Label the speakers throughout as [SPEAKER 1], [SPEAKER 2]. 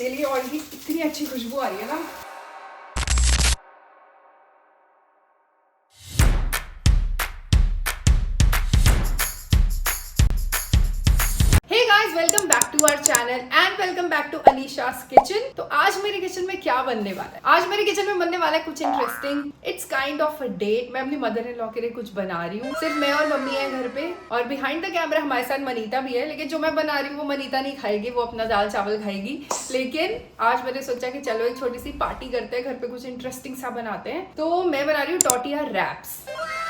[SPEAKER 1] Chilli oil की इतनी अच्छी खुशबू आ रही है ना। Welcome back to our channel and welcome back to Anisha's kitchen. तो आज मेरे किचन में क्या बनने वाला है? आज मेरे किचन में बनने वाला है कुछ interesting. It's kind of a date. मैं अपनी मदर इन लॉ के लिए कुछ बना रही हूँ। सिर्फ मैं और मम्मी है घर पे, और बिहाइंड द कैमरा हमारे साथ मनीता भी है। लेकिन जो मैं बना रही हूँ वो मनीता नहीं खाएगी, वो अपना दाल चावल खाएगी। लेकिन आज मैंने सोचा कि चलो एक छोटी सी पार्टी करते हैं, घर पे कुछ इंटरेस्टिंग सा बनाते हैं। तो मैं बना रही हूँ टॉर्टिया रैप्स।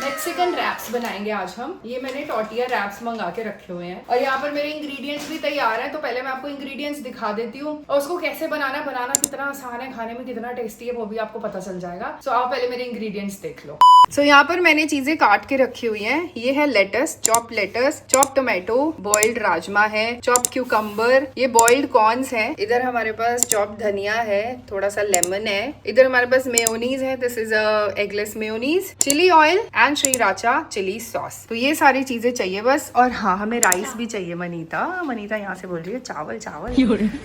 [SPEAKER 1] मैक्सिकन रैप्स बनाएंगे आज हम। ये मैंने टॉर्टिया रैप्स मंगा के रखे हुए हैं और यहाँ पर मेरे इंग्रेडिएंट्स भी तैयार है। तो पहले मैं आपको इंग्रेडिएंट्स दिखा देती हूँ और उसको कैसे बनाना कितना आसान है, खाने में कितना टेस्टी है वो भी आपको पता चल जाएगा। सो आप पहले मेरे इंग्रेडिएंट्स देख लो। सो यहाँ पर मैंने चीजें काट के रखी हुई हैं। ये है lettuce, chop tomato, boiled rajma है, चॉप क्यूकम्बर, ये बॉइल्ड कॉर्न्स है, इधर हमारे पास चॉप धनिया है, थोड़ा सा लेमन है, इधर हमारे पास मेयोनीज है, this is a eggless mayonnaise, chilli oil and sriracha chilli sauce. तो ये सारी चीजें चाहिए बस। और हाँ, हमें राइस भी चाहिए। मनीता यहाँ से बोल रही है चावल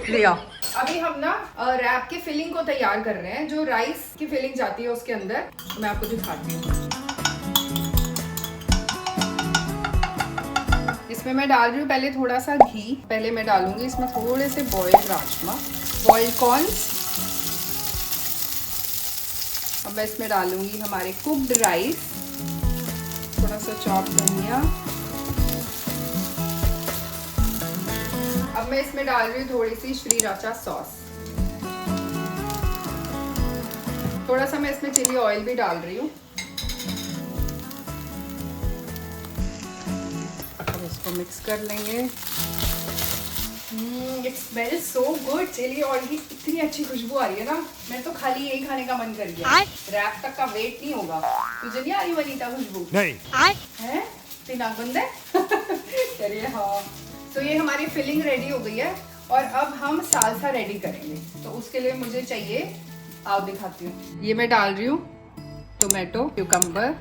[SPEAKER 1] ले आओ। अभी हम ना रैप की फिलिंग को तैयार कर रहे हैं। जो राइस की फिलिंग जाती है उसके अंदर, तो मैं आपको दिखाती हूँ। इसमें मैं डाल रही हूँ पहले थोड़ा सा घी। पहले मैं डालूंगी इसमें थोड़े से बॉइल्ड राजमा, बॉइल्ड कॉर्न्स। अब मैं इसमें डालूंगी हमारे कुक्ड राइस, थोड़ा सा चॉप धनिया। अब मैं इसमें डाल रही हूँ थोड़ी सी श्रीराचा सॉस। थोड़ा सा मैं इसमें चिली ऑयल भी डाल रही हूँ। अब इसको मिक्स कर लेंगे। It smells so good. Chilli oil की इतनी अच्छी खुशबू आ रही है ना, मैं तो खाली यही खाने का मन कर गया। रैप तक का वेट नहीं होगा। तुझे नहीं आ रही वनीता खुशबू? नहीं है, तीन आंख बंद है। चलिए हाँ। तो ये हमारी फिलिंग रेडी हो गई है और अब हम सालसा रेडी करेंगे। तो उसके लिए मुझे चाहिए, आओ दिखाती हूँ। ये मैं डाल रही हूँ टोमेटो, क्यूकम्बर।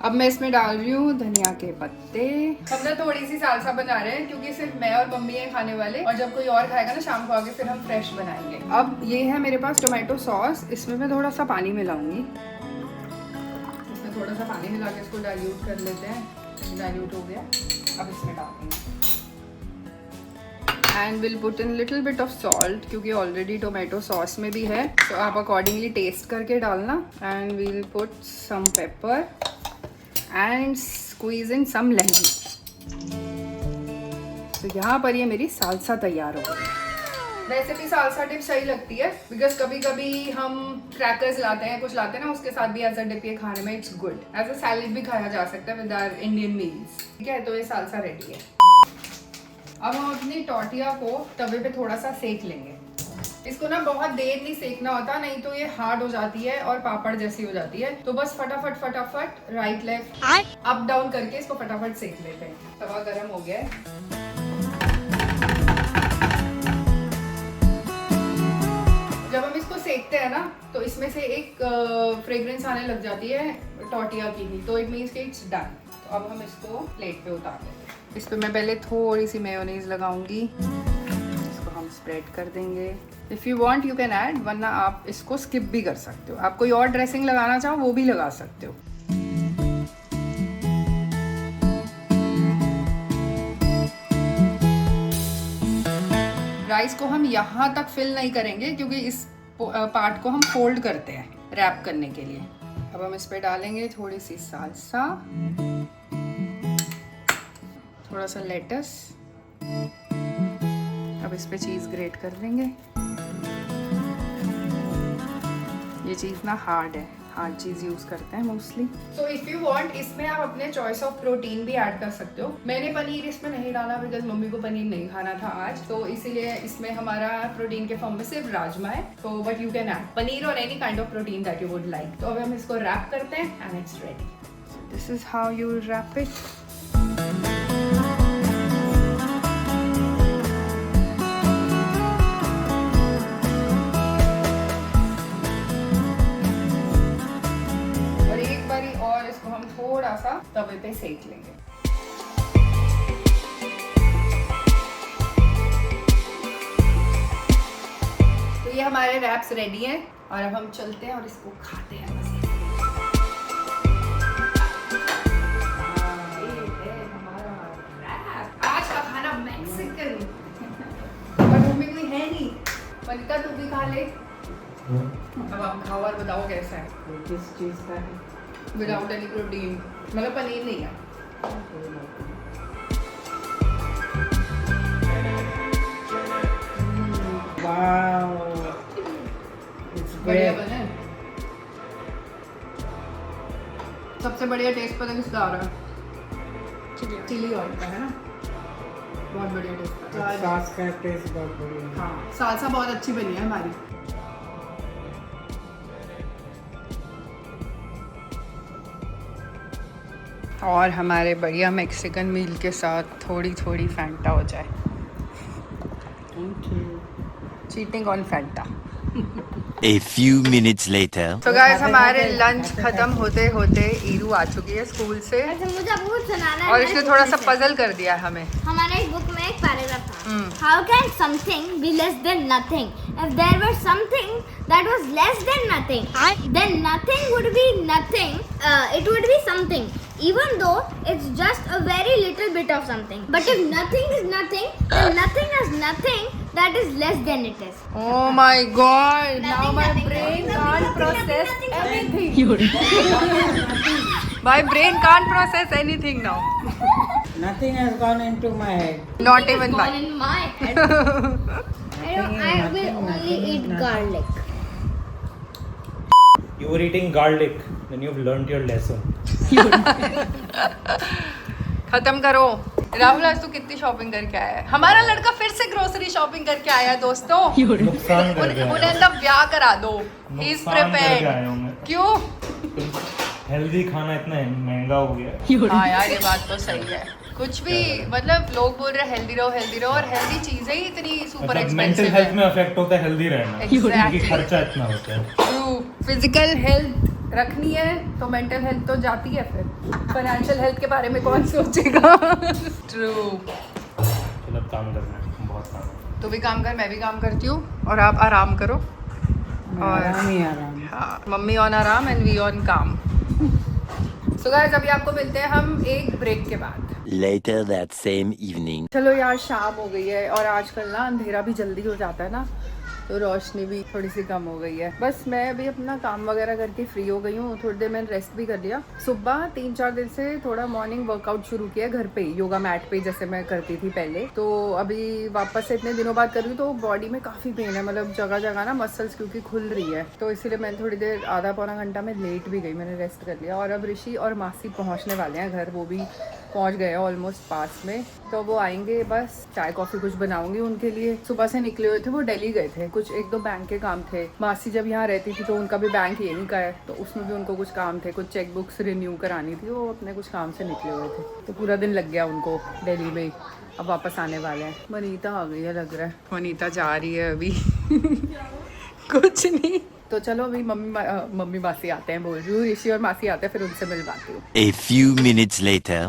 [SPEAKER 1] अब मैं इसमें डाल रही हूँ धनिया के पत्ते। हम ना थोड़ी सी सालसा बना रहे हैं क्योंकि सिर्फ मैं और मम्मी हैं खाने वाले, और जब कोई और खाएगा ना शाम को आके, फिर हम फ्रेश बनाएंगे। अब ये है मेरे पास टोमेटो सॉस। इसमें मैं थोड़ा सा पानी मिलाऊंगी। इसमें थोड़ा सा पानी मिला के इसको डाइल्यूट कर लेते हैं। डाइल्यूट हो गया। अब इसमें डालेंगे and will put in little bit of salt, क्योंकि ऑलरेडी टोमेटो सॉस में भी है। तो आप अकॉर्डिंगली टेस्ट करके डालना। And we'll put some pepper and squeeze in some lemon. तो यहाँ पर ये मेरी सालसा तैयार हो गई। वैसे भी सालसा डिप सही लगती है, बिकॉज कभी कभी हम क्रैकर्स लाते हैं, कुछ लाते हैं ना, उसके साथ भी एज अ डिप ये खाने में it's good. As a salad भी खाया जा सकता है विद आवर इंडियन मील्स। ठीक है, तो ये सालसा रेडी है। अब हम अपनी टॉर्टिया को तवे पे थोड़ा सा सेक लेंगे। इसको ना बहुत देर नहीं सेकना होता, नहीं तो ये हार्ड हो जाती है और पापड़ जैसी हो जाती है। तो बस फटाफट राइट लेफ्ट अप डाउन करके इसको फटाफट सेक लेते हैं। तवा गरम हो गया है। जब हम इसको सेकते हैं ना, तो इसमें से एक फ्रेग्रेंस आने लग जाती है टॉर्टिया की भी। तो इट मीन्स कि इट्स डन। तो अब हम इसको प्लेट पे उतार लेते हैं। इस पे मैं पहले थोड़ी सी मेयोनीज लगाऊंगी। इसको हम स्प्रेड कर देंगे। If you want you can add, वरना आप इसको स्किप भी कर सकते हो। आप कोई और ड्रेसिंग लगाना चाहो वो भी लगा सकते हो। राइस को हम यहाँ तक फिल नहीं करेंगे क्योंकि इस पार्ट को हम फोल्ड करते हैं रैप करने के लिए। अब हम इस पे डालेंगे थोड़ी सी सालसा, थोड़ा सा लेटस। अब इस पे चीज़ ग्रेट कर देंगे। ये चीज़ ना हार्ड है, हार्ड चीज़ यूज़ करते हैं mostly. So if you want, इसमें आप अपने चॉइस ऑफ प्रोटीन भी ऐड कर सकते हो। मैंने पनीर इसमें नहीं डाला बिकॉज मम्मी को पनीर नहीं खाना था आज, तो इसीलिए इसमें हमारा प्रोटीन के फॉर्म में सिर्फ राजमा है। तो but you can add paneer और any kind of protein that you would like. तो अब हम इसको रैप करते हैं and it's ready. This is how you wrap it. थोड़ा सा तवे पे सेक लेंगे। ये हमारे रैप्स रेडी हैं और अब हम चलते हैं और इसको खाते हैं। बस आज का खाना मैक्सिकन। पर मम्मी कोई है नहीं, मलिका तू भी खा ले। अब आप खाओ और बताओ कैसा है।
[SPEAKER 2] किस चीज़ का है?
[SPEAKER 1] विदाउट एनी प्रोटीन, मतलब पनीर नहीं है।
[SPEAKER 2] वाओ, इट्स
[SPEAKER 1] बढ़िया
[SPEAKER 2] ग्रेट।
[SPEAKER 1] बने। सबसे बढ़िया टेस्ट पता किसका आ रहा है? चिली ऑयल का है ना, बहुत बढ़िया टेस्ट है।
[SPEAKER 2] सॉस का टेस्ट बहुत बढ़िया है।
[SPEAKER 1] हाँ, सालसा बहुत अच्छी बनी है हमारी। और हमारे बढ़िया मैक्सिकन मील के साथ थोड़ी थोड़ी फैंटा हो जाए।
[SPEAKER 2] Thank you.
[SPEAKER 1] Cheating on Fanta.
[SPEAKER 3] A few minutes later.
[SPEAKER 1] तो गाइस हमारे लंच खत्म होते होते ईरू आ चुकी है स्कूल से
[SPEAKER 4] अच्छा, मुझे आपको कुछ सुनाना है।
[SPEAKER 1] और इसने थोड़ा सा पजल कर दिया है हमें।
[SPEAKER 4] हमारे एक बुक में एक पैराग्राफ था। How can something be less than nothing? If there were something that was less than nothing, then nothing would be nothing. It would be something, even though it's just a very little bit of something. But if nothing is nothing, then nothing is nothing that is less than it is.
[SPEAKER 1] Oh my god! Now
[SPEAKER 4] Nothing,
[SPEAKER 1] my
[SPEAKER 4] nothing,
[SPEAKER 1] brain
[SPEAKER 4] nothing,
[SPEAKER 1] can't
[SPEAKER 4] nothing,
[SPEAKER 1] process
[SPEAKER 4] nothing,
[SPEAKER 1] anything. My brain can't process anything now.
[SPEAKER 2] Nothing has gone into my head.
[SPEAKER 1] Not
[SPEAKER 4] It's
[SPEAKER 1] even
[SPEAKER 4] gone
[SPEAKER 1] mine.
[SPEAKER 4] in my head. I will only eat garlic.
[SPEAKER 5] You were eating garlic, then you've learnt your lesson.
[SPEAKER 1] खत्म करो। राहुल आज तू कितनी shopping करके आया है? हमारा लड़का फिर से ग्रोसरी शॉपिंग करके आया है दोस्तों।
[SPEAKER 5] नुकसान करके आया
[SPEAKER 1] उन्हें ना ब्याह करा दो। He is
[SPEAKER 5] नुकसान करके आया
[SPEAKER 1] prepared.
[SPEAKER 5] हूँ मैं।
[SPEAKER 1] क्यों?
[SPEAKER 5] हेल्दी खाना इतना महंगा हो गया।
[SPEAKER 1] हाँ यार ये बात तो सही है। कुछ भी मतलब लोग बोल रहे हेल्दी रहो और हेल्दी चीजें ही इतनी सुपर
[SPEAKER 5] मतलब मेंटल
[SPEAKER 1] एक्सपेंसिव
[SPEAKER 5] हेल्थ
[SPEAKER 1] है।
[SPEAKER 5] में अफेक्ट होता है हेल्दी रहना, क्योंकि खर्चा इतना होता है।
[SPEAKER 1] फिजिकल हेल्थ रखनी है तो मेंटल हेल्थ तो जाती है, फिर फाइनेंशियल हेल्थ के बारे में कौन सोचेगा। ट्रू।
[SPEAKER 5] चलो अब काम करना है, बहुत काम है।
[SPEAKER 1] तू भी काम कर, मैं भी काम करती हूँ और आप आराम करो। और
[SPEAKER 2] आराम ही आराम।
[SPEAKER 1] हाँ, मम्मी ऑन आराम एंड वी ऑन काम। सो गाइस अभी आपको मिलते हैं हम एक ब्रेक के बाद।
[SPEAKER 3] Later that same evening.
[SPEAKER 1] चलो यार शाम हो गई है और आजकल ना अंधेरा भी जल्दी हो जाता है ना, तो रोशनी भी थोड़ी सी कम हो गई है। बस मैं अभी अपना काम वगैरह करके फ्री हो गई हूँ। थोड़ी देर मैंने रेस्ट भी कर लिया। सुबह 3-4 दिन से थोड़ा मॉर्निंग वर्कआउट शुरू किया घर पे, योगा मैट पे जैसे मैं करती थी पहले। तो अभी वापस से इतने दिनों बाद कर रही हूँ तो बॉडी में काफ़ी पेन है, मतलब जगह जगह ना मसल्स क्योंकि खुल रही है। तो इसीलिए मैंने थोड़ी देर आधा पौना घंटा में लेट भी गई, मैंने रेस्ट कर लिया। और अब ऋषि और मासी पहुँचने वाले हैं घर, वो भी पहुँच गए हैं ऑलमोस्ट पास में। तो वो आएंगे, बस चाय कॉफ़ी कुछ बनाऊंगी उनके लिए। सुबह से निकले हुए थे, वो दिल्ली गए थे, कुछ 1-2 बैंक के काम थे। मासी जब यहाँ रहती थी तो उनका भी बैंक यहीं का है, तो उसमें भी उनको कुछ काम थे, कुछ चेक बुक्स रिन्यू करानी थी, वो अपने कुछ काम से निकले हुए थे। तो पूरा दिन लग गया उनको दिल्ली में। अब वापस आने वाले हैं। वनीता आ गई है लग रहा है, वनीता जा रही है अभी। कुछ नहीं। तो चलो अभी मम्मी मासी आते हैं बोल रही हूँ, ऋषि और मासी आते हैं, फिर उनसे मिलवाती हूँ।
[SPEAKER 3] A few minutes later.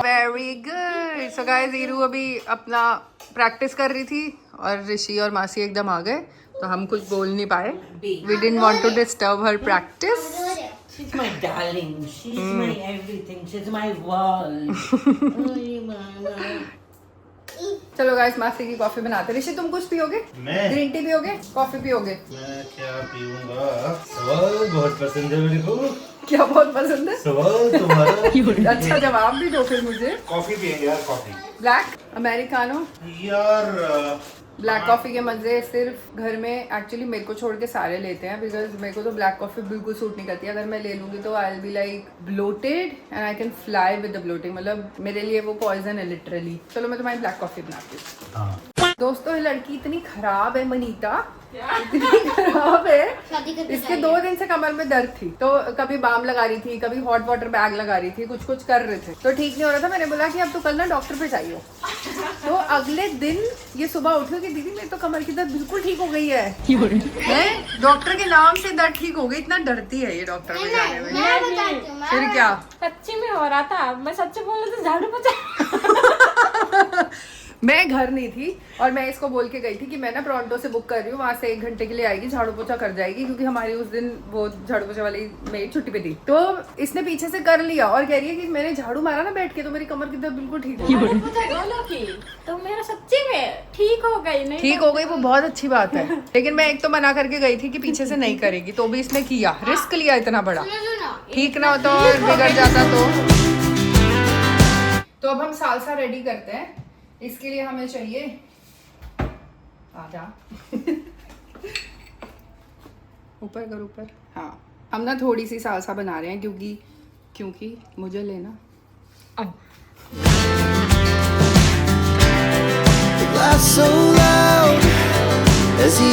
[SPEAKER 3] Very good. So guys ईरू अभी अपना प्रैक्टिस कर रही थी और ऋषि और मासी एकदम आ गए, तो हम कुछ बोल नहीं पाए। We didn't want to disturb her practice.
[SPEAKER 2] She's my darling. She's my everything. She's my world.
[SPEAKER 1] चलो गाइस मासी की कॉफी बनाते। ऋषि तुम कुछ पियोगे?
[SPEAKER 5] मैं?
[SPEAKER 1] ग्रीन टी पियोगे? कॉफी पियोगे?
[SPEAKER 5] मैं क्या पीऊंगा? सवाल बहुत पसंद है मेरे को।
[SPEAKER 1] क्या बहुत पसंद है?
[SPEAKER 5] सवाल तुम्हारा।
[SPEAKER 1] अच्छा जवाब भी दो फिर मुझे।
[SPEAKER 5] कॉफी पिएंगे यार, कॉफी।
[SPEAKER 1] Black americano.
[SPEAKER 5] यार
[SPEAKER 1] ब्लैक कॉफ़ी के मज़े सिर्फ घर में एक्चुअली मेरे को छोड़ के सारे लेते हैं, बिकॉज मेरे को तो ब्लैक कॉफ़ी बिल्कुल सूट नहीं करती। अगर मैं ले लूँगी तो I will be like bloated and I can fly with the bloating, मतलब मेरे लिए वो पॉइजन है लिटरली। चलो मैं तुम्हारी ब्लैक कॉफ़ी बनाती हूँ।
[SPEAKER 5] हाँ।
[SPEAKER 1] दोस्तों ये लड़की इतनी खराब है, मनीता इतनी खराब है।
[SPEAKER 4] शादी करके
[SPEAKER 1] इसके 2 दिन से कमर में दर्द थी, तो कभी बाम लगा रही थी, कभी हॉट वाटर बैग लगा रही थी, कुछ कुछ कर रहे थे, तो ठीक नहीं हो रहा था। मैंने बोला कि अब तो कल ना डॉक्टर पे जाइए। तो अगले दिन ये सुबह उठी कि दीदी मेरी तो कमर की दर्द बिल्कुल ठीक हो गई है। डॉक्टर के नाम से दर्द ठीक हो गई, इतना डरती है ये डॉक्टर में जाने में।
[SPEAKER 4] मैं बताती हूँ,
[SPEAKER 1] फिर क्या?
[SPEAKER 6] सच्ची में हो रहा था, मैं सच्ची बोल रही थी, झाड़ू पोछा।
[SPEAKER 1] मैं घर नहीं थी और मैं इसको बोल के गई थी कि मैं ना टोरंटो से बुक कर रही हूँ, वहाँ से 1 घंटे के लिए आएगी, झाड़ू पोछा कर जाएगी, क्योंकि हमारी उस दिन वो झाड़ू पोछा वाली मेरी छुट्टी पे थी। तो इसने पीछे से कर लिया और कह रही है कि मैंने झाड़ू मारा ना बैठ के, तो मेरी कमर की दर्द बिल्कुल ठीक हो गई।
[SPEAKER 6] दोनों की तो मेरा सच्ची में ठीक हो गई। नहीं
[SPEAKER 1] ठीक हो गई, वो बहुत अच्छी बात है। लेकिन मैं एक तो मना करके गई थी कि पीछे से नहीं करेगी, तो भी इसने किया, रिस्क लिया इतना बड़ा। ठीक ना होता और बिगड़ जाता तो अब हम सालसा रेडी करते हैं। इसके लिए हमें चाहिए आजा ऊपर कर ऊपर। हाँ, हम ना थोड़ी सी सालसा बना रहे हैं क्योंकि मुझे लेना
[SPEAKER 7] laugh so loud as the